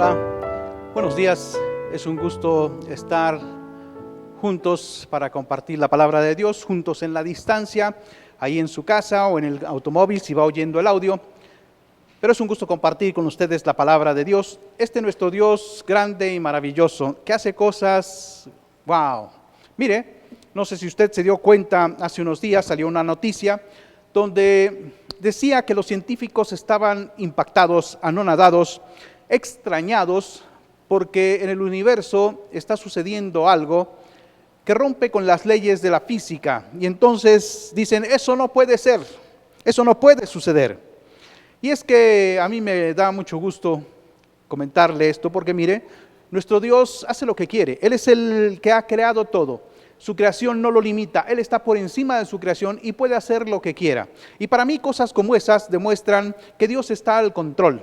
Hola, buenos días. Es un gusto estar juntos para compartir la palabra de Dios, juntos en la distancia, ahí en su casa o en el automóvil si va oyendo el audio. Pero es un gusto compartir con ustedes la palabra de Dios. Nuestro Dios grande y maravilloso, que hace cosas, wow. Mire, no sé si usted se dio cuenta, hace unos días salió una noticia donde decía que los científicos estaban impactados, anonadados, extrañados, porque en el universo está sucediendo algo que rompe con las leyes de la física. Y entonces dicen, eso no puede ser, eso no puede suceder. Y es que a mí me da mucho gusto comentarle esto, porque mire, nuestro Dios hace lo que quiere. Él es el que ha creado todo. Su creación no lo limita. Él está por encima de su creación y puede hacer lo que quiera. Y para mí cosas como esas demuestran que Dios está al control.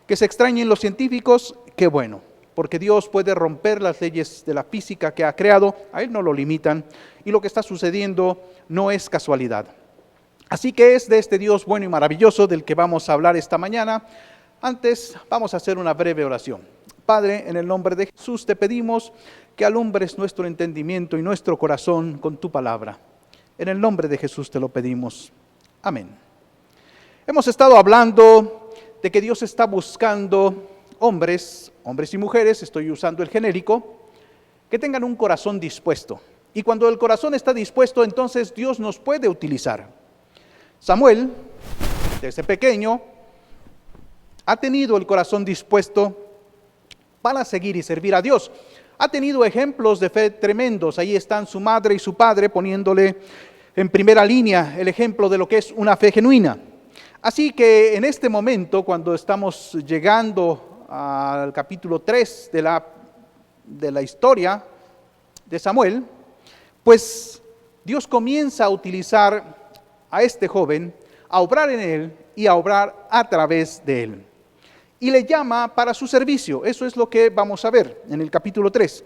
Que se extrañen los científicos, qué bueno. Porque Dios puede romper las leyes de la física que ha creado. A Él no lo limitan. Y lo que está sucediendo no es casualidad. Así que es de este Dios bueno y maravilloso del que vamos a hablar esta mañana. Antes vamos a hacer una breve oración. Padre, en el nombre de Jesús te pedimos que alumbres nuestro entendimiento y nuestro corazón con tu palabra. En el nombre de Jesús te lo pedimos. Amén. Hemos estado hablando de que Dios está buscando hombres y mujeres, estoy usando el genérico, que tengan un corazón dispuesto. Y cuando el corazón está dispuesto, entonces Dios nos puede utilizar. Samuel, desde pequeño, ha tenido el corazón dispuesto para seguir y servir a Dios. Ha tenido ejemplos de fe tremendos. Ahí están su madre y su padre poniéndole en primera línea el ejemplo de lo que es una fe genuina. Así que en este momento, cuando estamos llegando al capítulo 3 de la historia de Samuel, pues Dios comienza a utilizar a este joven, a obrar en él y a obrar a través de él. Y le llama para su servicio. Eso es lo que vamos a ver en el capítulo 3.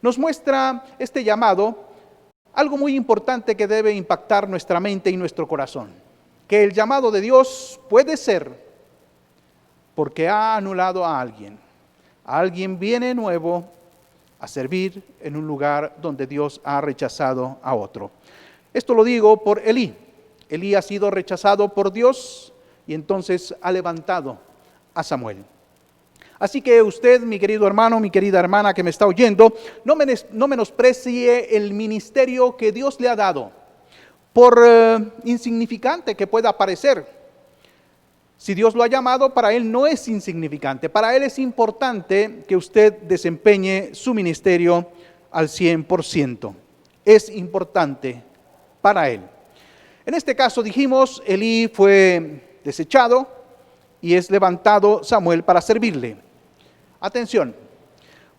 Nos muestra este llamado, algo muy importante que debe impactar nuestra mente y nuestro corazón. Que el llamado de Dios puede ser porque ha anulado a alguien. Alguien viene nuevo a servir en un lugar donde Dios ha rechazado a otro. Esto lo digo por Elí. Elí ha sido rechazado por Dios y entonces ha levantado a Samuel. Así que usted, mi querido hermano, mi querida hermana que me está oyendo, no menosprecie el ministerio que Dios le ha dado, por insignificante que pueda parecer. Si Dios lo ha llamado, para Él no es insignificante. Para Él es importante que usted desempeñe su ministerio al 100%. Es importante para Él. En este caso dijimos, Elí fue desechado y es levantado Samuel para servirle. Atención,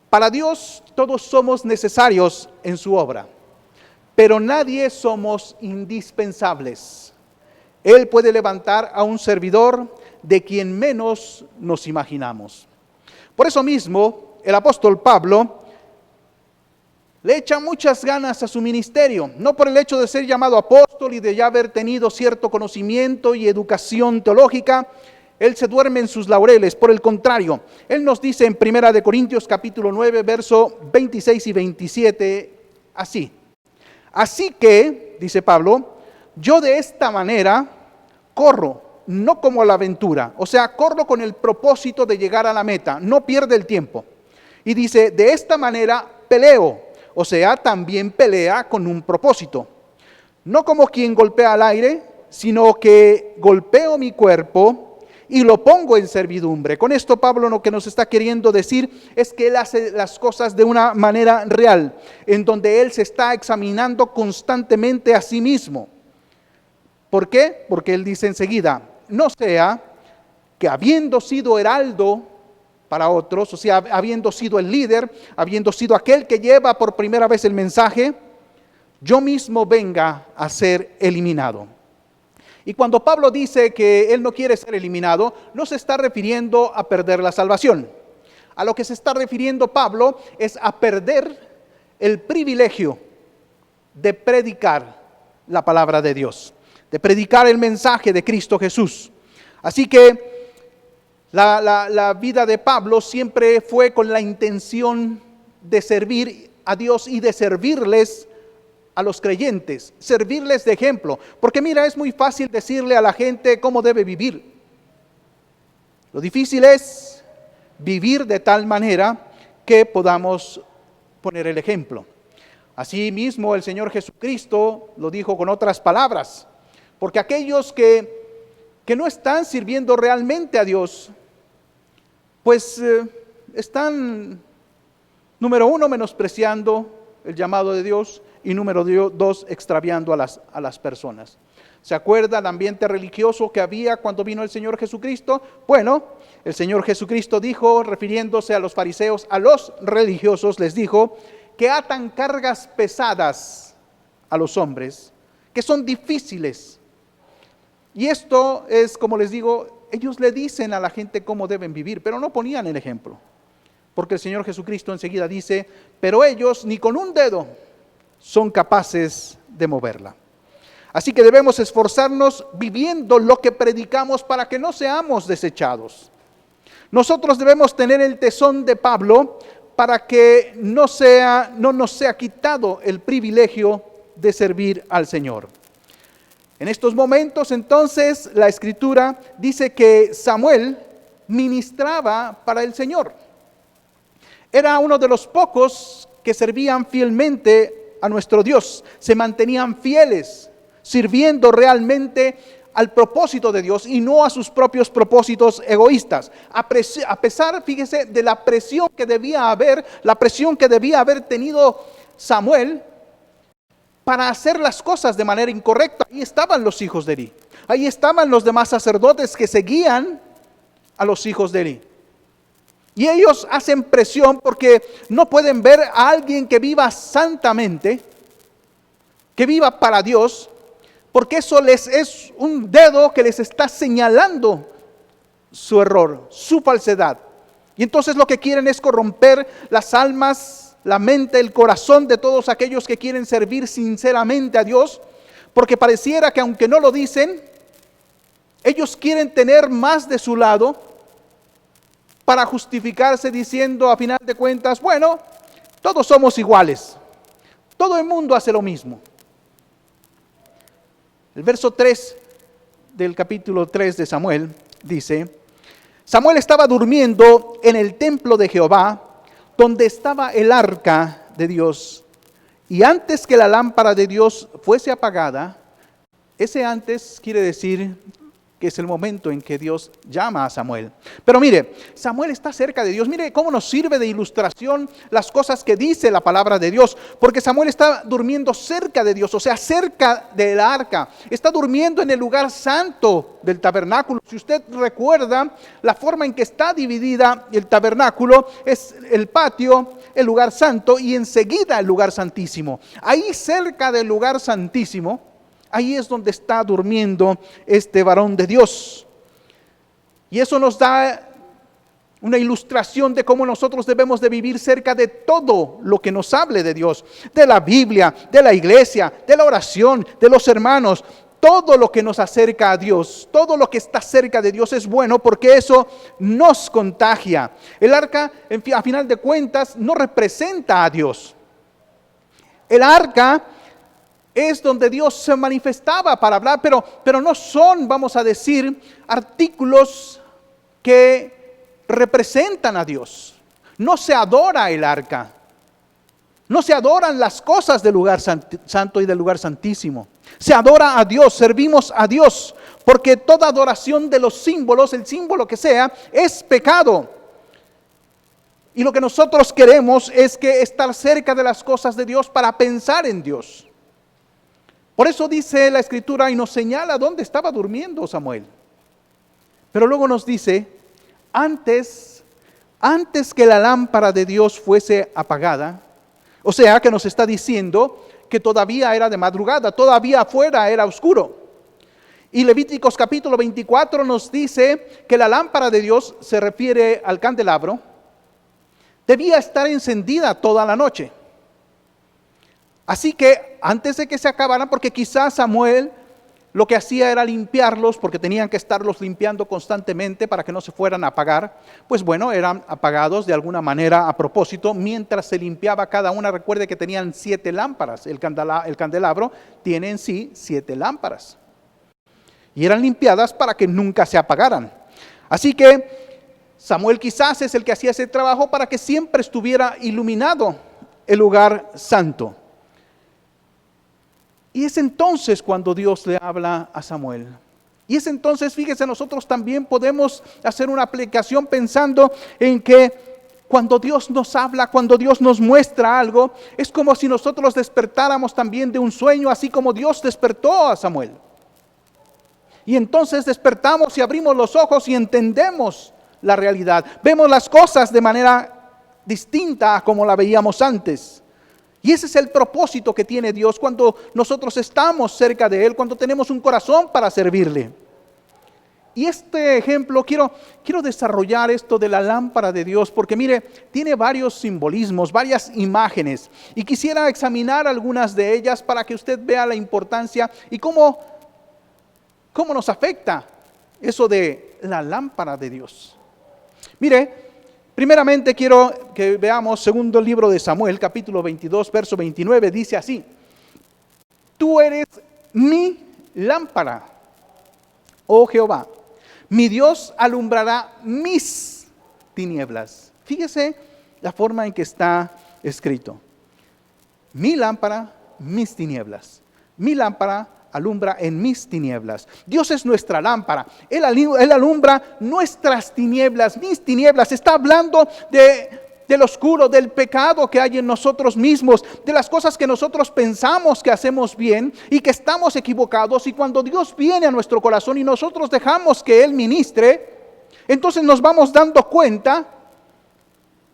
para Dios todos somos necesarios en su obra, pero nadie somos indispensables. Él puede levantar a un servidor de quien menos nos imaginamos. Por eso mismo, el apóstol Pablo le echa muchas ganas a su ministerio, no por el hecho de ser llamado apóstol y de ya haber tenido cierto conocimiento y educación teológica. Él se duerme en sus laureles, por el contrario. Él nos dice en 1 Corintios capítulo 9, verso 26 y 27, así. Así que, dice Pablo, yo de esta manera corro, no como a la aventura. O sea, corro con el propósito de llegar a la meta, no pierde el tiempo. Y dice, de esta manera peleo, o sea, también pelea con un propósito. No como quien golpea al aire, sino que golpeo mi cuerpo y lo pongo en servidumbre. Con esto Pablo lo que nos está queriendo decir es que él hace las cosas de una manera real, en donde él se está examinando constantemente a sí mismo. ¿Por qué? Porque él dice enseguida, no sea que habiendo sido heraldo para otros, o sea, habiendo sido el líder, habiendo sido aquel que lleva por primera vez el mensaje, yo mismo venga a ser eliminado. Y cuando Pablo dice que él no quiere ser eliminado, no se está refiriendo a perder la salvación. A lo que se está refiriendo Pablo es a perder el privilegio de predicar la palabra de Dios, de predicar el mensaje de Cristo Jesús. Así que La vida de Pablo siempre fue con la intención de servir a Dios y de servirles a los creyentes, servirles de ejemplo. Porque mira, es muy fácil decirle a la gente cómo debe vivir. Lo difícil es vivir de tal manera que podamos poner el ejemplo. Asimismo, el Señor Jesucristo lo dijo con otras palabras, porque aquellos que no están sirviendo realmente a Dios, pues están, número uno, menospreciando el llamado de Dios, y número dos, extraviando a las personas. ¿Se acuerda el ambiente religioso que había cuando vino el Señor Jesucristo? Bueno, el Señor Jesucristo dijo, refiriéndose a los fariseos, a los religiosos, les dijo que atan cargas pesadas a los hombres, que son difíciles. Y esto es, como les digo, ellos le dicen a la gente cómo deben vivir, pero no ponían el ejemplo. Porque el Señor Jesucristo enseguida dice, pero ellos ni con un dedo son capaces de moverla. Así que debemos esforzarnos viviendo lo que predicamos para que no seamos desechados. Nosotros debemos tener el tesón de Pablo para que no nos sea quitado el privilegio de servir al Señor. En estos momentos, entonces, la Escritura dice que Samuel ministraba para el Señor. Era uno de los pocos que servían fielmente a nuestro Dios, se mantenían fieles, sirviendo realmente al propósito de Dios y no a sus propios propósitos egoístas. A pesar, fíjese, de la presión que debía haber tenido Samuel para hacer las cosas de manera incorrecta. Ahí estaban los hijos de Eli, ahí estaban los demás sacerdotes que seguían a los hijos de Eli. Y ellos hacen presión porque no pueden ver a alguien que viva santamente, que viva para Dios, porque eso les es un dedo que les está señalando su error, su falsedad. Y entonces lo que quieren es corromper las almas, la mente, el corazón de todos aquellos que quieren servir sinceramente a Dios, porque pareciera que aunque no lo dicen, ellos quieren tener más de su lado para justificarse diciendo a final de cuentas, bueno, todos somos iguales, todo el mundo hace lo mismo. El verso 3 del capítulo 3 de Samuel dice, Samuel estaba durmiendo en el templo de Jehová, donde estaba el arca de Dios, y antes que la lámpara de Dios fuese apagada, ese antes quiere decir que es el momento en que Dios llama a Samuel. Pero mire, Samuel está cerca de Dios. Mire cómo nos sirve de ilustración las cosas que dice la palabra de Dios. Porque Samuel está durmiendo cerca de Dios, o sea, cerca del arca. Está durmiendo en el lugar santo del tabernáculo. Si usted recuerda, la forma en que está dividida el tabernáculo es el patio, el lugar santo y enseguida el lugar santísimo. Ahí cerca del lugar santísimo, ahí es donde está durmiendo este varón de Dios. Y eso nos da una ilustración de cómo nosotros debemos de vivir cerca de todo lo que nos hable de Dios, de la Biblia, de la iglesia, de la oración, de los hermanos. Todo lo que nos acerca a Dios, todo lo que está cerca de Dios es bueno porque eso nos contagia. El arca, a final de cuentas, no representa a Dios. El arca es donde Dios se manifestaba para hablar, pero no son, vamos a decir, artículos que representan a Dios. No se adora el arca. No se adoran las cosas del lugar santo y del lugar santísimo. Se adora a Dios, servimos a Dios, porque toda adoración de los símbolos, el símbolo que sea, es pecado. Y lo que nosotros queremos es que estar cerca de las cosas de Dios para pensar en Dios. Por eso dice la Escritura y nos señala dónde estaba durmiendo Samuel. Pero luego nos dice, antes que la lámpara de Dios fuese apagada, o sea que nos está diciendo que todavía era de madrugada, todavía afuera era oscuro. Y Levíticos capítulo 24 nos dice que la lámpara de Dios, se refiere al candelabro, debía estar encendida toda la noche. Así que antes de que se acabaran, porque quizás Samuel lo que hacía era limpiarlos, porque tenían que estarlos limpiando constantemente para que no se fueran a apagar. Pues bueno, eran apagados de alguna manera a propósito, mientras se limpiaba cada una. Recuerde que tenían 7 lámparas, el candelabro tiene en sí 7 lámparas. Y eran limpiadas para que nunca se apagaran. Así que Samuel quizás es el que hacía ese trabajo para que siempre estuviera iluminado el lugar santo. Y es entonces cuando Dios le habla a Samuel. Y es entonces, fíjese, nosotros también podemos hacer una aplicación pensando en que cuando Dios nos habla, cuando Dios nos muestra algo, es como si nosotros despertáramos también de un sueño, así como Dios despertó a Samuel. Y entonces despertamos y abrimos los ojos y entendemos la realidad. Vemos las cosas de manera distinta a como la veíamos antes. Y ese es el propósito que tiene Dios cuando nosotros estamos cerca de Él, cuando tenemos un corazón para servirle. Y este ejemplo, quiero desarrollar esto de la lámpara de Dios, porque mire, tiene varios simbolismos, varias imágenes. Y quisiera examinar algunas de ellas para que usted vea la importancia y cómo nos afecta eso de la lámpara de Dios. Mire, primeramente quiero que veamos segundo libro de Samuel, capítulo 22, verso 29, dice así: Tú eres mi lámpara, oh Jehová, mi Dios alumbrará mis tinieblas. Fíjese la forma en que está escrito. Mi lámpara, mis tinieblas. Mi lámpara alumbra en mis tinieblas. Dios es nuestra lámpara. Él alumbra nuestras tinieblas, mis tinieblas. Está hablando del oscuro, del pecado que hay en nosotros mismos, de las cosas que nosotros pensamos que hacemos bien y que estamos equivocados. Y cuando Dios viene a nuestro corazón y nosotros dejamos que Él ministre, entonces nos vamos dando cuenta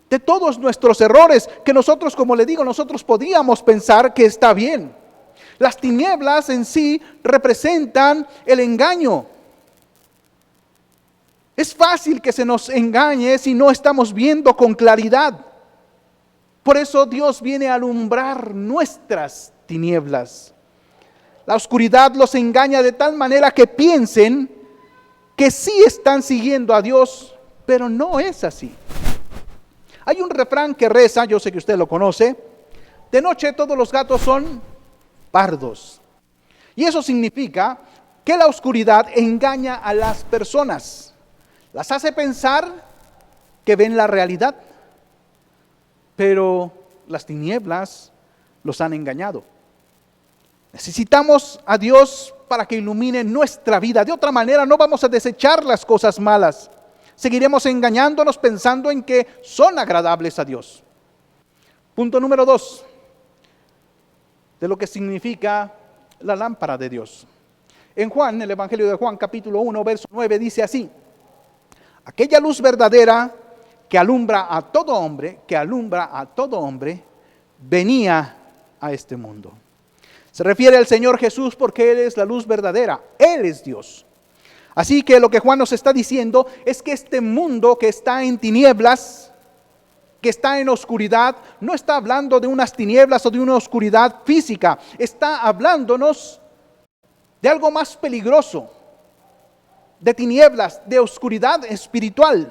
de todos nuestros errores que nosotros, como le digo, nosotros podíamos pensar que está bien. Las tinieblas en sí representan el engaño. Es fácil que se nos engañe si no estamos viendo con claridad. Por eso Dios viene a alumbrar nuestras tinieblas. La oscuridad los engaña de tal manera que piensen que sí están siguiendo a Dios, pero no es así. Hay un refrán que reza, yo sé que usted lo conoce: de noche todos los gatos son pardos. Y eso significa que la oscuridad engaña a las personas, las hace pensar que ven la realidad, pero las tinieblas los han engañado. Necesitamos a Dios para que ilumine nuestra vida. De otra manera no vamos a desechar las cosas malas. Seguiremos engañándonos pensando en que son agradables a Dios. Punto número 2. De lo que significa la lámpara de Dios. En Juan, el Evangelio de Juan, capítulo 1, verso 9, dice así: aquella luz verdadera que alumbra a todo hombre, venía a este mundo. Se refiere al Señor Jesús porque Él es la luz verdadera, Él es Dios. Así que lo que Juan nos está diciendo es que este mundo que está en tinieblas, que está en oscuridad, no está hablando de unas tinieblas o de una oscuridad física, está hablándonos de algo más peligroso, de tinieblas, de oscuridad espiritual.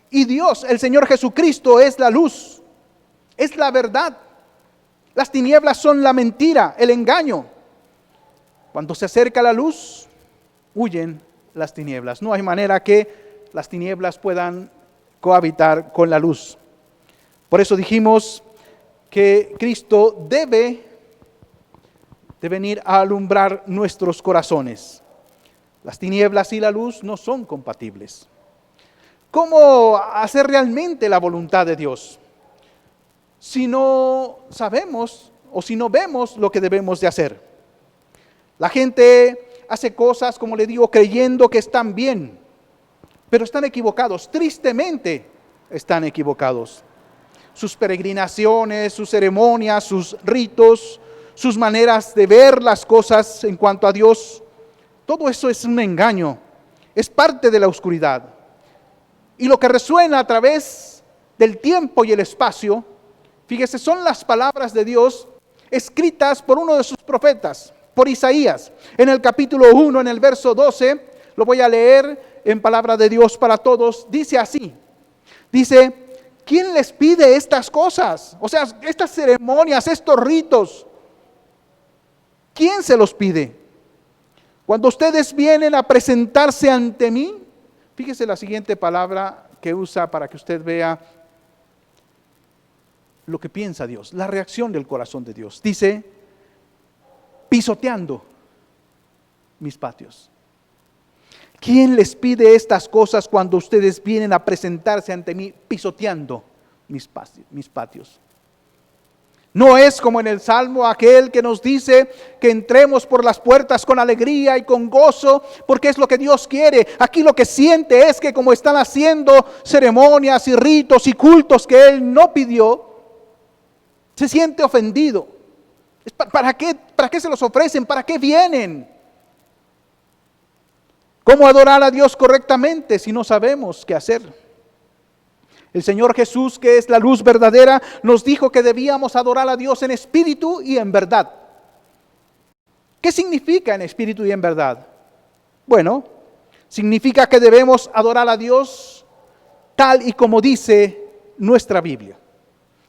Y Dios, el Señor Jesucristo, es la luz, es la verdad. Las tinieblas son la mentira, el engaño. Cuando se acerca la luz, huyen las tinieblas. No hay manera que las tinieblas puedan cohabitar con la luz. Por eso dijimos que Cristo debe de venir a alumbrar nuestros corazones. Las tinieblas y la luz no son compatibles. ¿Cómo hacer realmente la voluntad de Dios si no sabemos o si no vemos lo que debemos de hacer? La gente hace cosas, como le digo, creyendo que están bien, pero están equivocados. Tristemente están equivocados. Sus peregrinaciones, sus ceremonias, sus ritos, sus maneras de ver las cosas en cuanto a Dios, todo eso es un engaño, es parte de la oscuridad. Y lo que resuena a través del tiempo y el espacio, fíjese, son las palabras de Dios escritas por uno de sus profetas. por Isaías. En el capítulo 1, en el verso 12, lo voy a leer en palabra de Dios para todos. Dice así, dice, ¿quién les pide estas cosas? O sea, estas ceremonias, estos ritos, ¿quién se los pide? Cuando ustedes vienen a presentarse ante mí, fíjese la siguiente palabra que usa para que usted vea lo que piensa Dios, la reacción del corazón de Dios. Dice, pisoteando mis patios. ¿Quién les pide estas cosas cuando ustedes vienen a presentarse ante mí pisoteando mis patios? No es como en el Salmo aquel que nos dice que entremos por las puertas con alegría y con gozo, porque es lo que Dios quiere. Aquí lo que siente es que como están haciendo ceremonias y ritos y cultos que Él no pidió, se siente ofendido. ¿Para qué se los ofrecen? ¿Para qué vienen? ¿Cómo adorar a Dios correctamente si no sabemos qué hacer? El Señor Jesús, que es la luz verdadera, nos dijo que debíamos adorar a Dios en espíritu y en verdad. ¿Qué significa en espíritu y en verdad? Bueno, significa que debemos adorar a Dios tal y como dice nuestra Biblia.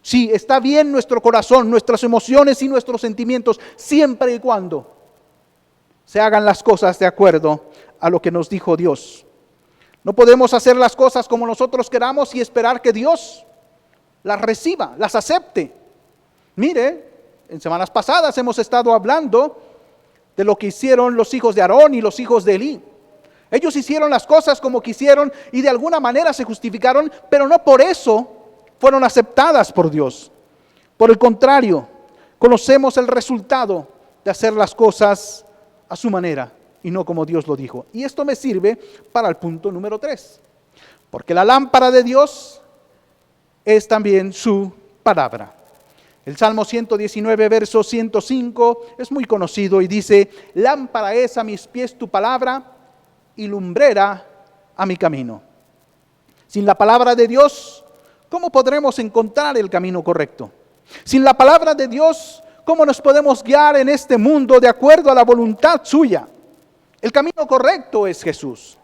Sí, está bien nuestro corazón, nuestras emociones y nuestros sentimientos, siempre y cuando se hagan las cosas de acuerdo a lo que nos dijo Dios. No podemos hacer las cosas como nosotros queramos y esperar que Dios las reciba, las acepte. Mire, en semanas pasadas hemos estado hablando de lo que hicieron los hijos de Aarón y los hijos de Elí. Ellos hicieron las cosas como quisieron y de alguna manera se justificaron, pero no por eso fueron aceptadas por Dios. Por el contrario, conocemos el resultado de hacer las cosas a su manera y no como Dios lo dijo. Y esto me sirve para el punto número 3. Porque la lámpara de Dios es también su palabra. El Salmo 119, verso 105 es muy conocido y dice, lámpara es a mis pies tu palabra y lumbrera a mi camino. Sin la palabra de Dios, ¿cómo podremos encontrar el camino correcto? Sin la palabra de Dios, ¿cómo nos podemos guiar en este mundo de acuerdo a la voluntad suya? El camino correcto es Jesús.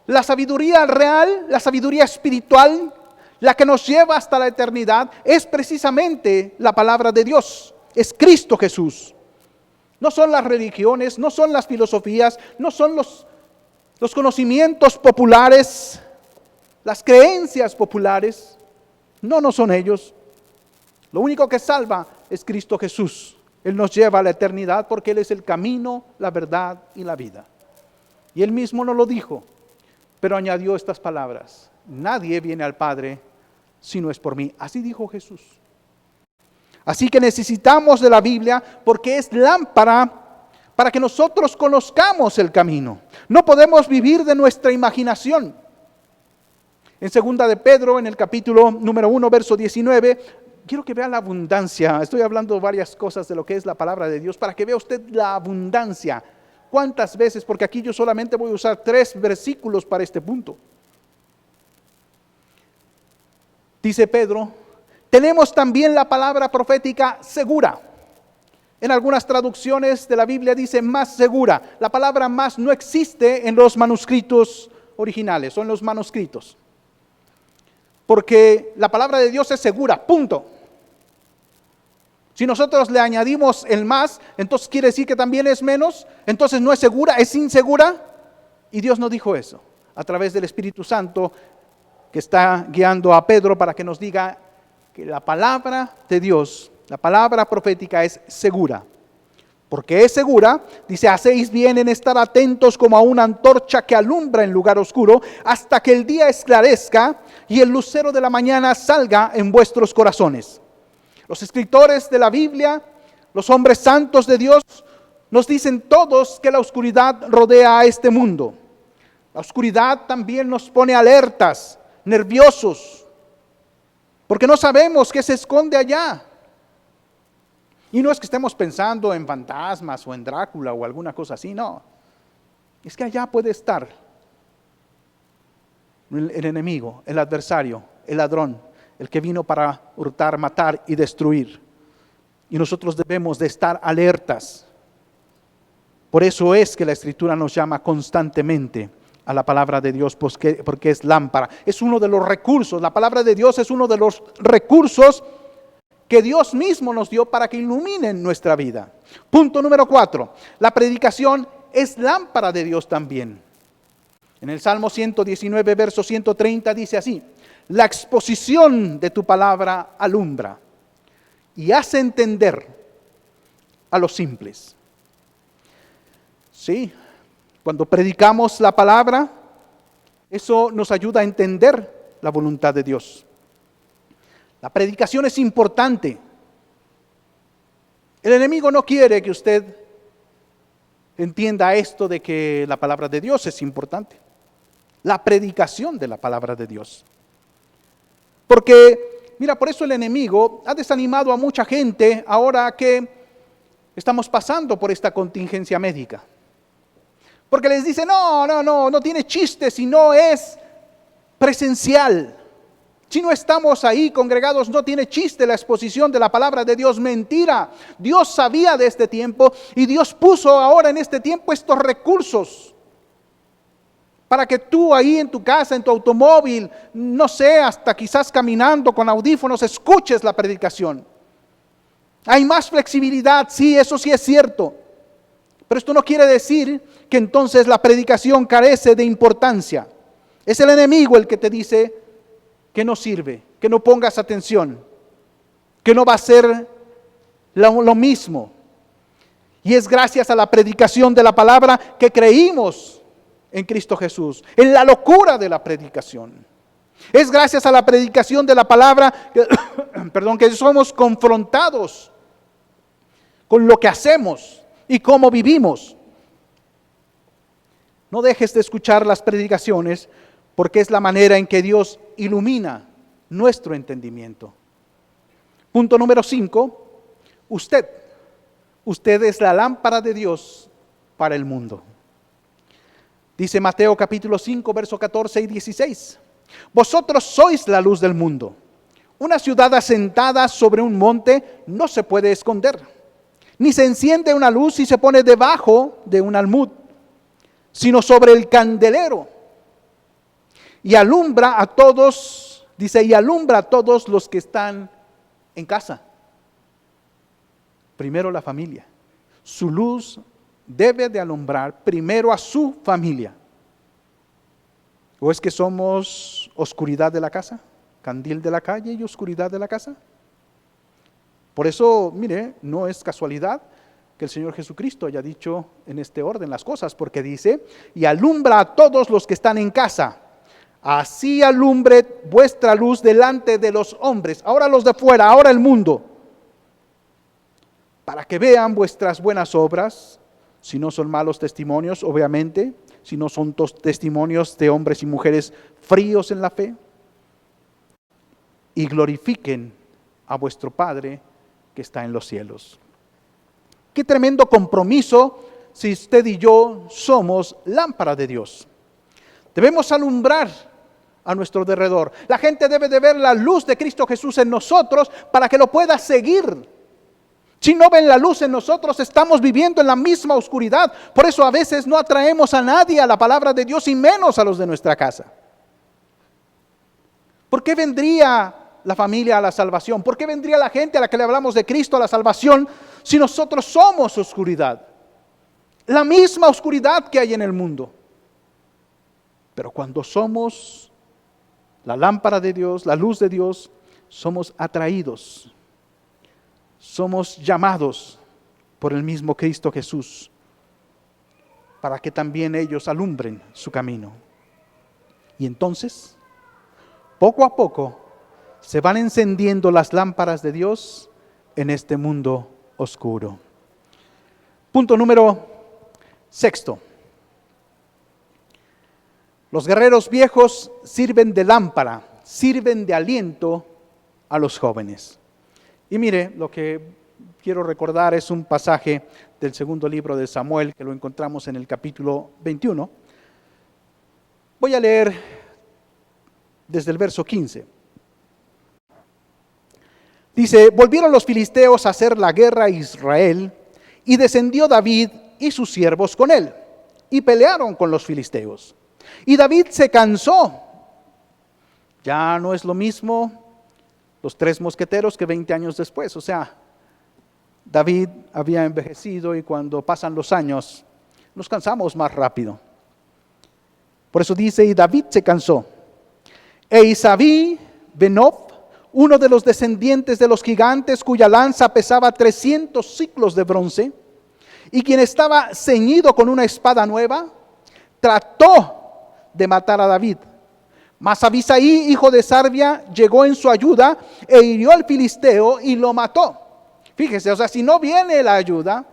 La sabiduría real, la sabiduría espiritual, la que nos lleva hasta la eternidad, es precisamente la palabra de Dios. Es Cristo Jesús. No son las religiones, no son las filosofías, no son los conocimientos populares, las creencias populares. No son ellos. Lo único que salva es Cristo Jesús. Él nos lleva a la eternidad porque Él es el camino, la verdad y la vida. Y Él mismo nos lo dijo, pero añadió estas palabras: nadie viene al Padre si no es por mí. Así dijo Jesús. Así que necesitamos de la Biblia porque es lámpara para que nosotros conozcamos el camino. No podemos vivir de nuestra imaginación. En 2 de Pedro, en el capítulo número 1, verso 19, quiero que vea la abundancia. Estoy hablando varias cosas de lo que es la palabra de Dios para que vea usted la abundancia. ¿Cuántas veces? Porque aquí yo solamente voy a usar 3 versículos para este punto. Dice Pedro, tenemos también la palabra profética segura. En algunas traducciones de la Biblia dice más segura. La palabra más no existe en los manuscritos originales o en los manuscritos. Porque la palabra de Dios es segura, punto. Si nosotros le añadimos el más, entonces quiere decir que también es menos, entonces no es segura, es insegura. Y Dios no dijo eso, a través del Espíritu Santo que está guiando a Pedro para que nos diga que la palabra de Dios, la palabra profética es segura. Porque es segura, dice, hacéis bien en estar atentos como a una antorcha que alumbra en lugar oscuro, hasta que el día esclarezca y el lucero de la mañana salga en vuestros corazones. Los escritores de la Biblia, los hombres santos de Dios, nos dicen todos que la oscuridad rodea a este mundo. La oscuridad también nos pone alertas, nerviosos, porque no sabemos qué se esconde allá. Y no es que estemos pensando en fantasmas o en Drácula o alguna cosa así, no. Es que allá puede estar el enemigo, el adversario, el ladrón, el que vino para hurtar, matar y destruir. Y nosotros debemos de estar alertas. Por eso es que la Escritura nos llama constantemente a la palabra de Dios, porque es lámpara. Es uno de los recursos, la palabra de Dios es uno de los recursos que Dios mismo nos dio para que iluminen nuestra vida. Punto número 4. La predicación es lámpara de Dios también. En el Salmo 119, verso 130 dice así: la exposición de tu palabra alumbra y hace entender a los simples. Sí, cuando predicamos la palabra, eso nos ayuda a entender la voluntad de Dios. La predicación es importante. El enemigo no quiere que usted entienda esto de que la palabra de Dios es importante. La predicación de la palabra de Dios. Porque, mira, por eso el enemigo ha desanimado a mucha gente ahora que estamos pasando por esta contingencia médica. Porque les dice, no tiene chiste si no es presencial. Si no estamos ahí congregados, no tiene chiste la exposición de la palabra de Dios. Mentira. Dios sabía de este tiempo y Dios puso ahora en este tiempo estos recursos para que tú ahí en tu casa, en tu automóvil, no sé, hasta quizás caminando con audífonos, escuches la predicación. Hay más flexibilidad, sí, eso sí es cierto. Pero esto no quiere decir que entonces la predicación carece de importancia. Es el enemigo el que te dice que no sirve, que no pongas atención, que no va a ser lo mismo. Y es gracias a la predicación de la palabra que creímos en Cristo Jesús, en la locura de la predicación. Es gracias a la predicación de la palabra que somos confrontados con lo que hacemos y cómo vivimos. No dejes de escuchar las predicaciones, porque es la manera en que Dios ilumina nuestro entendimiento. Punto número 5. Usted es la lámpara de Dios para el mundo. Dice Mateo capítulo 5, verso 14 y 16. Vosotros sois la luz del mundo. Una ciudad asentada sobre un monte no se puede esconder, ni se enciende una luz y se pone debajo de un almud, sino sobre el candelero. Y alumbra a todos, dice, y alumbra a todos los que están en casa. Primero la familia. Su luz debe de alumbrar primero a su familia. ¿O es que somos oscuridad de la casa? Candil de la calle y oscuridad de la casa. Por eso, mire, no es casualidad que el Señor Jesucristo haya dicho en este orden las cosas, porque dice, y alumbra a todos los que están en casa. Así alumbre vuestra luz delante de los hombres, ahora los de fuera, ahora el mundo, para que vean vuestras buenas obras, si no son malos testimonios, obviamente, si no son testimonios de hombres y mujeres fríos en la fe, y glorifiquen a vuestro Padre que está en los cielos. Qué tremendo compromiso si usted y yo somos lámpara de Dios. Debemos alumbrar a nuestro derredor. La gente debe de ver la luz de Cristo Jesús en nosotros para que lo pueda seguir. Si no ven la luz en nosotros, estamos viviendo en la misma oscuridad. Por eso a veces no atraemos a nadie a la palabra de Dios y menos a los de nuestra casa. ¿Por qué vendría la familia a la salvación? ¿Por qué vendría la gente a la que le hablamos de Cristo a la salvación si nosotros somos oscuridad? La misma oscuridad que hay en el mundo. Pero cuando somos la lámpara de Dios, la luz de Dios, somos atraídos, somos llamados por el mismo Cristo Jesús para que también ellos alumbren su camino. Y entonces, poco a poco, se van encendiendo las lámparas de Dios en este mundo oscuro. Punto número 6. Los guerreros viejos sirven de lámpara, sirven de aliento a los jóvenes. Y mire, lo que quiero recordar es un pasaje del segundo libro de Samuel, que lo encontramos en el capítulo 21. Voy a leer desde el verso 15. Dice, volvieron los filisteos a hacer la guerra a Israel, y descendió David y sus siervos con él, y pelearon con los filisteos. Y David se cansó. Ya no es lo mismo los 3 mosqueteros que 20 años después. O sea, David había envejecido y cuando pasan los años nos cansamos más rápido. Por eso dice, y David se cansó. E Isabí Benob, uno de los descendientes de los gigantes, cuya lanza pesaba 300 siclos de bronce, y quien estaba ceñido con una espada nueva, trató de matar a David. Mas Abisaí, hijo de Sarbia, llegó en su ayuda e hirió al filisteo y lo mató. Fíjese, o sea, si no viene la ayuda,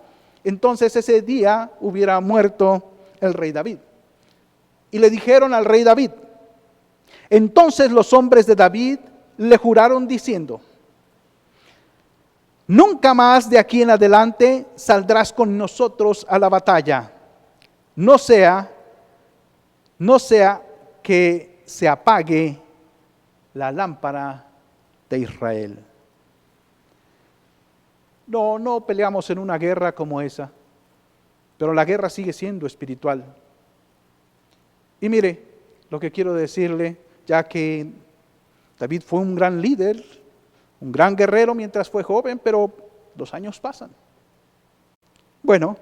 entonces ese día hubiera muerto el rey David. Y le dijeron al rey David, entonces los hombres de David le juraron diciendo, nunca más de aquí en adelante saldrás con nosotros a la batalla, no sea que se apague la lámpara de Israel. No peleamos en una guerra como esa, pero la guerra sigue siendo espiritual. Y mire, lo que quiero decirle, ya que David fue un gran líder, un gran guerrero mientras fue joven, pero los años pasan. Bueno,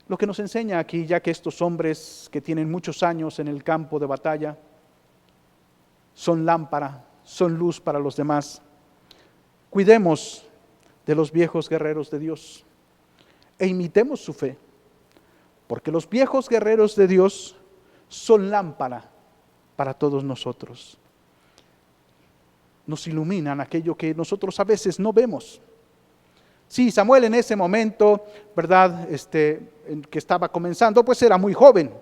lo que nos enseña aquí, ya que estos hombres que tienen muchos años en el campo de batalla, son lámpara, son luz para los demás. Cuidemos de los viejos guerreros de Dios e imitemos su fe, porque los viejos guerreros de Dios son lámpara para todos nosotros. Nos iluminan aquello que nosotros a veces no vemos. Sí, Samuel en ese momento, ¿verdad? Que estaba comenzando, pues era muy joven.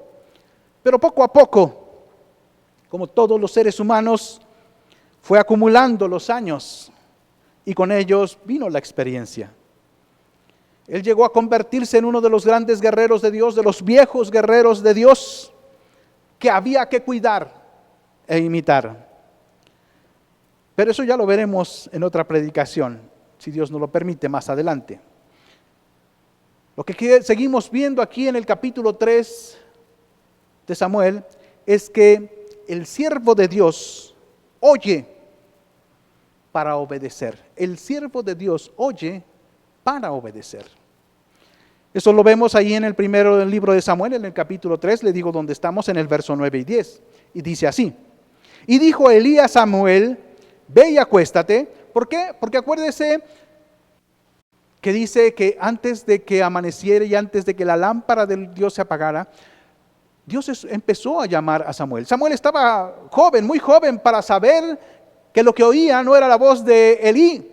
Pero poco a poco, como todos los seres humanos, fue acumulando los años y con ellos vino la experiencia. Él llegó a convertirse en uno de los grandes guerreros de Dios, de los viejos guerreros de Dios, que había que cuidar e imitar. Pero eso ya lo veremos en otra predicación, si Dios nos lo permite más adelante. Lo que seguimos viendo aquí en el capítulo 3 de Samuel es que el siervo de Dios oye para obedecer. El siervo de Dios oye para obedecer. Eso lo vemos ahí en el primero del libro de Samuel, en el capítulo 3, le digo donde estamos, en el verso 9 y 10. Y dice así, y dijo Elí a Samuel, ve y acuéstate. ¿Por qué? Porque acuérdese que dice que antes de que amaneciera y antes de que la lámpara de Dios se apagara, Dios empezó a llamar a Samuel. Samuel estaba joven, muy joven, para saber que lo que oía no era la voz de Elí,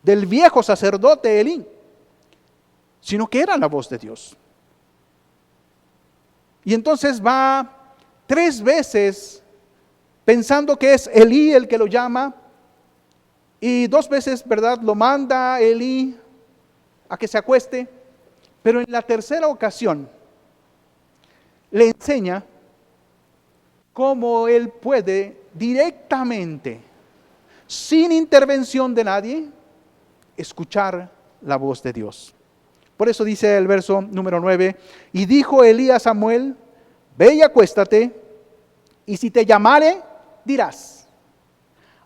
del viejo sacerdote Elí, sino que era la voz de Dios. Y entonces va 3 veces pensando que es Elí el que lo llama, y 2 veces, ¿verdad?, lo manda Elí a que se acueste, pero en la tercera ocasión le enseña cómo él puede directamente, sin intervención de nadie, escuchar la voz de Dios. Por eso dice el verso número 9, y dijo Elí a Samuel, ve y acuéstate, y si te llamare, dirás,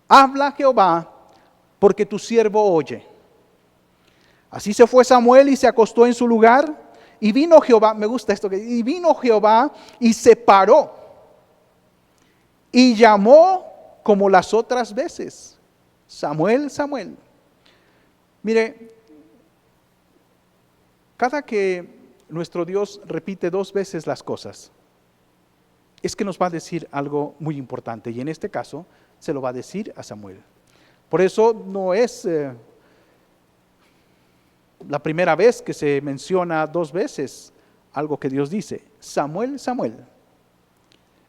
habla Jehová, porque tu siervo oye. Así se fue Samuel y se acostó en su lugar, y vino Jehová, me gusta esto, y vino Jehová y se paró, y llamó como las otras veces, Samuel, Samuel. Mire, cada que nuestro Dios repite 2 veces las cosas, es que nos va a decir algo muy importante, y en este caso se lo va a decir a Samuel. Por eso no es la primera vez que se menciona 2 veces algo que Dios dice, Samuel, Samuel.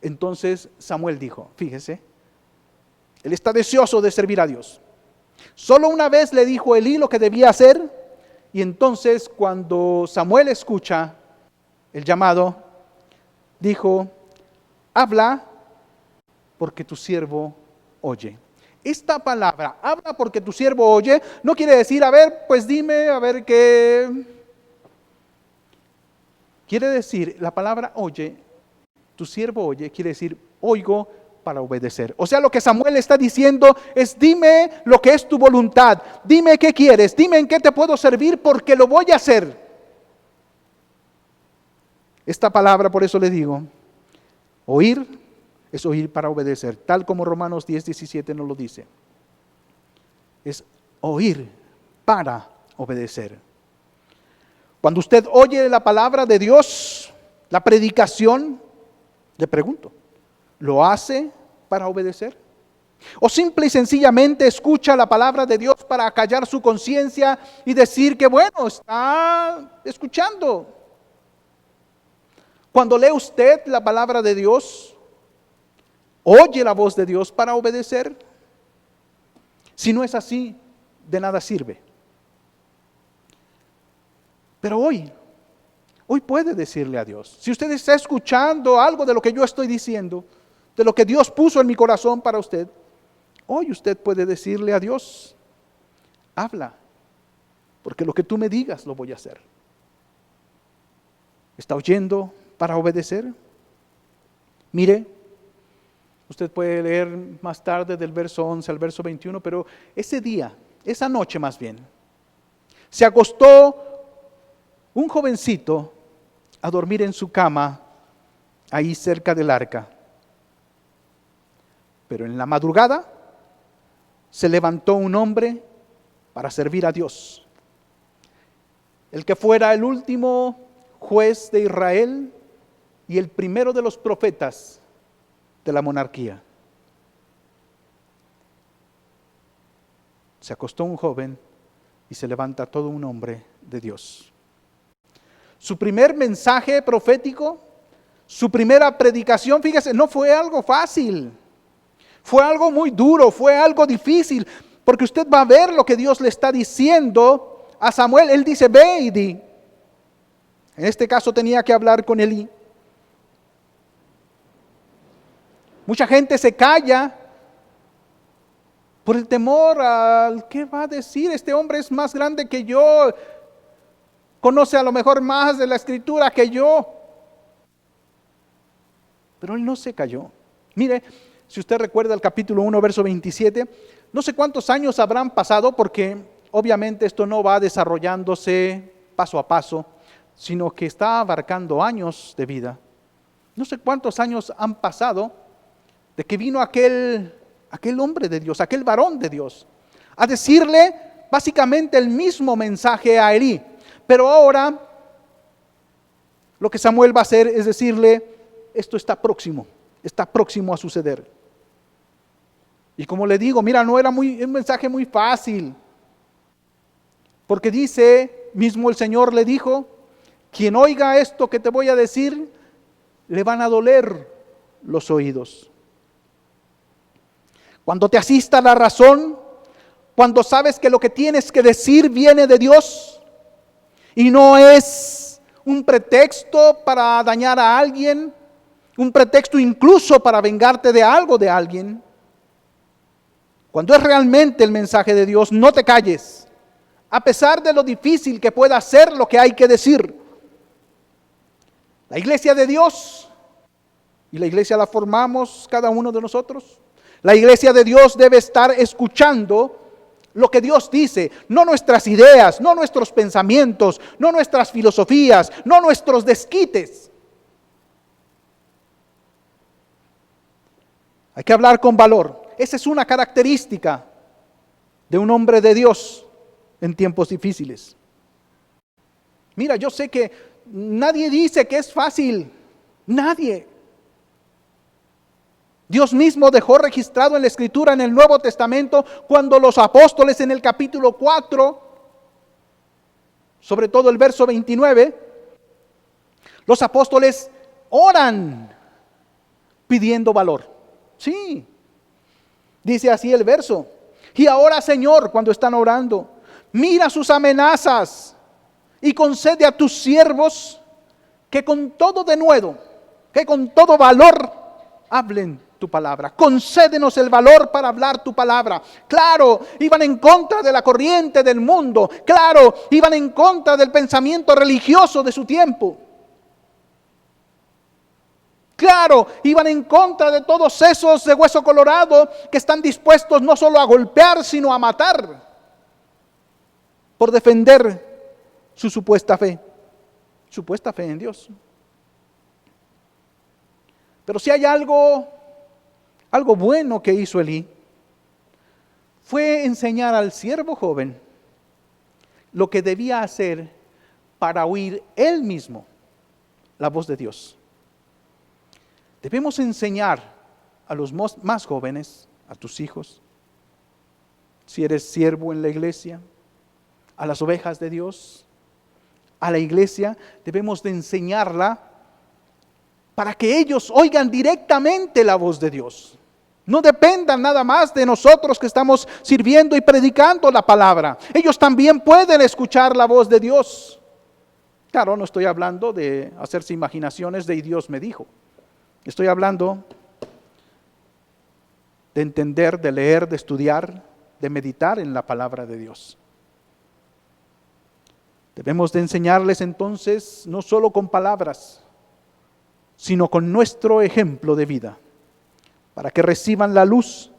Entonces Samuel dijo, fíjese, él está deseoso de servir a Dios. Solo una vez le dijo Elí lo que debía hacer, y entonces cuando Samuel escucha el llamado, dijo, habla porque tu siervo oye. Esta palabra, habla porque tu siervo oye, no quiere decir, a ver, pues dime, a ver qué Quiere decir, la palabra oye, tu siervo oye, quiere decir oigo para obedecer. O sea, lo que Samuel está diciendo es: dime lo que es tu voluntad, dime qué quieres, dime en qué te puedo servir, porque lo voy a hacer. Esta palabra, por eso le digo, oír es oír para obedecer, tal como Romanos 10:17 nos lo dice. Es oír para obedecer. Cuando usted oye la palabra de Dios, la predicación, le pregunto, ¿lo hace para obedecer? ¿O simple y sencillamente escucha la palabra de Dios para acallar su conciencia y decir que bueno, está escuchando? Cuando lee usted la palabra de Dios, ¿oye la voz de Dios para obedecer? Si no es así, de nada sirve. Pero hoy puede decirle a Dios, si usted está escuchando algo de lo que yo estoy diciendo, de lo que Dios puso en mi corazón para usted, hoy usted puede decirle a Dios: habla, porque lo que tú me digas lo voy a hacer. ¿Está oyendo para obedecer? Mire, usted puede leer más tarde del verso 11 al verso 21, pero ese día, esa noche más bien, se acostó un jovencito a dormir en su cama, ahí cerca del arca. Pero en la madrugada se levantó un hombre para servir a Dios. El que fuera el último juez de Israel y el primero de los profetas de la monarquía. Se acostó un joven y se levanta todo un hombre de Dios. Su primer mensaje profético, su primera predicación, fíjese, no fue algo fácil. Fue algo muy duro, fue algo difícil, porque usted va a ver lo que Dios le está diciendo a Samuel. Él dice: ve y di. En este caso tenía que hablar con Elí. Mucha gente se calla por el temor al ¿qué va a decir? Este hombre es más grande que yo, conoce a lo mejor más de la escritura que yo. Pero él no se cayó. Mire, si usted recuerda el capítulo 1, verso 27, no sé cuántos años habrán pasado, porque obviamente esto no va desarrollándose paso a paso, sino que está abarcando años de vida. No sé cuántos años han pasado de que vino aquel hombre de Dios, aquel varón de Dios, a decirle básicamente el mismo mensaje a Elí. Pero ahora lo que Samuel va a hacer es decirle: esto está próximo a suceder. Y como le digo, mira, no era un mensaje muy fácil, porque dice, mismo el Señor le dijo: quien oiga esto que te voy a decir, le van a doler los oídos. Cuando te asista la razón, cuando sabes que lo que tienes que decir viene de Dios y no es un pretexto para dañar a alguien, un pretexto incluso para vengarte de algo de alguien. Cuando es realmente el mensaje de Dios, no te calles, a pesar de lo difícil que pueda ser lo que hay que decir. La iglesia de Dios, y la iglesia la formamos cada uno de nosotros, la iglesia de Dios debe estar escuchando lo que Dios dice, no nuestras ideas, no nuestros pensamientos, no nuestras filosofías, no nuestros desquites. Hay que hablar con valor. Esa es una característica de un hombre de Dios en tiempos difíciles. Mira, yo sé que nadie dice que es fácil, nadie. Dios mismo dejó registrado en la Escritura, en el Nuevo Testamento, cuando los apóstoles en el capítulo 4, sobre todo el verso 29, los apóstoles oran pidiendo valor. Sí, dice así el verso: y ahora, Señor, cuando están orando, mira sus amenazas y concede a tus siervos que con todo denuedo, que con todo valor hablen tu palabra. Concédenos el valor para hablar tu palabra. Claro, iban en contra de la corriente del mundo. Claro, iban en contra del pensamiento religioso de su tiempo. Claro, iban en contra de todos esos de hueso colorado que están dispuestos no solo a golpear, sino a matar por defender su supuesta fe en Dios. Pero si hay algo bueno que hizo Elí, fue enseñar al siervo joven lo que debía hacer para oír él mismo la voz de Dios. Debemos enseñar a los más jóvenes, a tus hijos, si eres siervo en la iglesia, a las ovejas de Dios, a la iglesia, debemos de enseñarla para que ellos oigan directamente la voz de Dios. No dependan nada más de nosotros que estamos sirviendo y predicando la palabra. Ellos también pueden escuchar la voz de Dios. Claro, no estoy hablando de hacerse imaginaciones de "y Dios me dijo". Estoy hablando de entender, de leer, de estudiar, de meditar en la palabra de Dios. Debemos de enseñarles entonces no solo con palabras, sino con nuestro ejemplo de vida, para que reciban la luz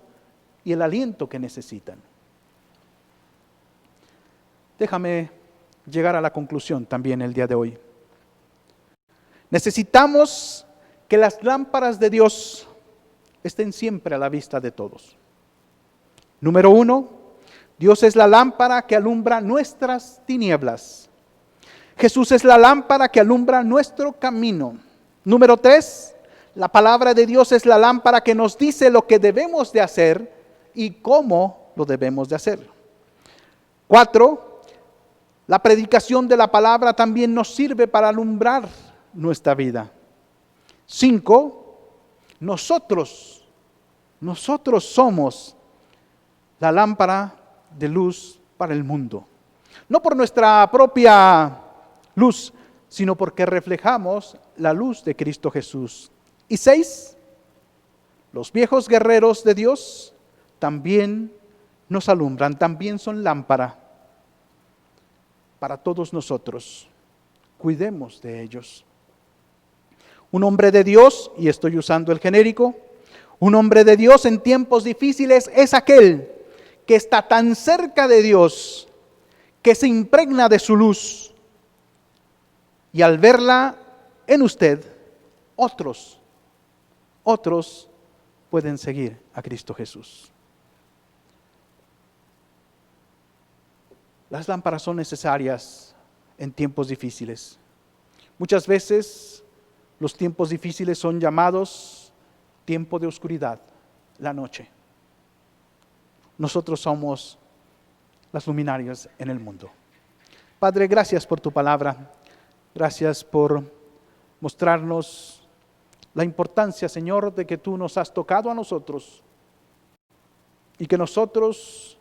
y el aliento que necesitan. Déjame llegar a la conclusión también el día de hoy. Necesitamos que las lámparas de Dios estén siempre a la vista de todos. Número 1, Dios es la lámpara que alumbra nuestras tinieblas. Jesús es la lámpara que alumbra nuestro camino. Número 3, la palabra de Dios es la lámpara que nos dice lo que debemos de hacer y cómo lo debemos de hacer. 4, la predicación de la palabra también nos sirve para alumbrar nuestra vida. 5, nosotros somos la lámpara de luz para el mundo. No por nuestra propia luz, sino porque reflejamos la luz de Cristo Jesús. Y 6, los viejos guerreros de Dios también nos alumbran, también son lámpara para todos nosotros. Cuidemos de ellos. Un hombre de Dios, y estoy usando el genérico, un hombre de Dios en tiempos difíciles es aquel que está tan cerca de Dios, que se impregna de su luz, y al verla en usted, otros pueden seguir a Cristo Jesús. Las lámparas son necesarias en tiempos difíciles. Muchas veces los tiempos difíciles son llamados tiempo de oscuridad, la noche. Nosotros somos las luminarias en el mundo. Padre, gracias por tu palabra. Gracias por mostrarnos la importancia, Señor, de que tú nos has tocado a nosotros y que nosotros,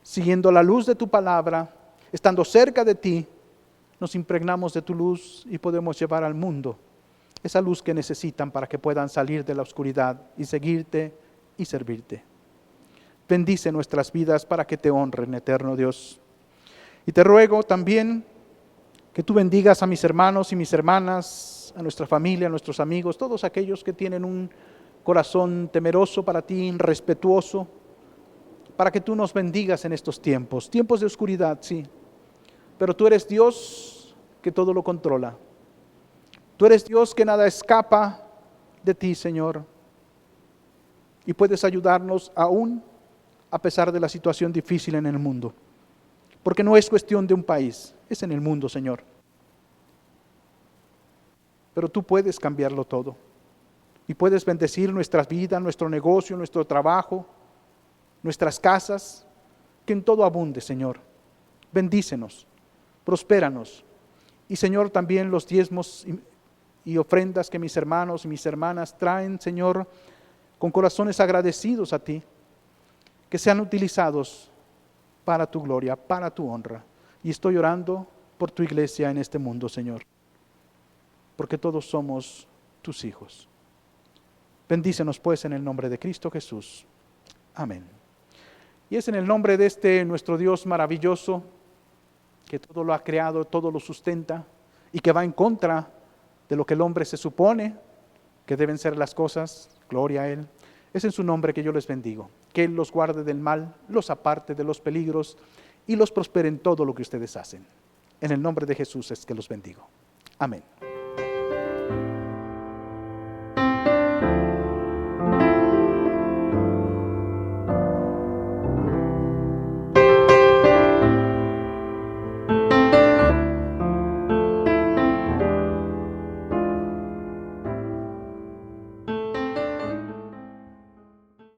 siguiendo la luz de tu palabra, estando cerca de ti, nos impregnamos de tu luz y podemos llevar al mundo esa luz que necesitan para que puedan salir de la oscuridad y seguirte y servirte. Bendice nuestras vidas para que te honren, eterno Dios. Y te ruego también que tú bendigas a mis hermanos y mis hermanas, a nuestra familia, a nuestros amigos, todos aquellos que tienen un corazón temeroso para ti, respetuoso, para que tú nos bendigas en estos tiempos de oscuridad, sí, pero tú eres Dios que todo lo controla. Tú eres Dios que nada escapa de ti, Señor, y puedes ayudarnos aún a pesar de la situación difícil en el mundo, porque no es cuestión de un país, es en el mundo, Señor. Pero tú puedes cambiarlo todo y puedes bendecir nuestras vidas, nuestro negocio, nuestro trabajo, nuestras casas, que en todo abunde, Señor. Bendícenos, prospéranos. Y, Señor, también los diezmos y ofrendas que mis hermanos y mis hermanas traen, Señor, con corazones agradecidos a ti, que sean utilizados para tu gloria, para tu honra. Y estoy orando por tu iglesia en este mundo, Señor, porque todos somos tus hijos. Bendícenos pues en el nombre de Cristo Jesús. Amén. Y es en el nombre de este nuestro Dios maravilloso, que todo lo ha creado, todo lo sustenta, y que va en contra de lo que el hombre se supone que deben ser las cosas, gloria a Él. Es en su nombre que yo les bendigo, que Él los guarde del mal, los aparte de los peligros y los prospere en todo lo que ustedes hacen. En el nombre de Jesús es que los bendigo. Amén.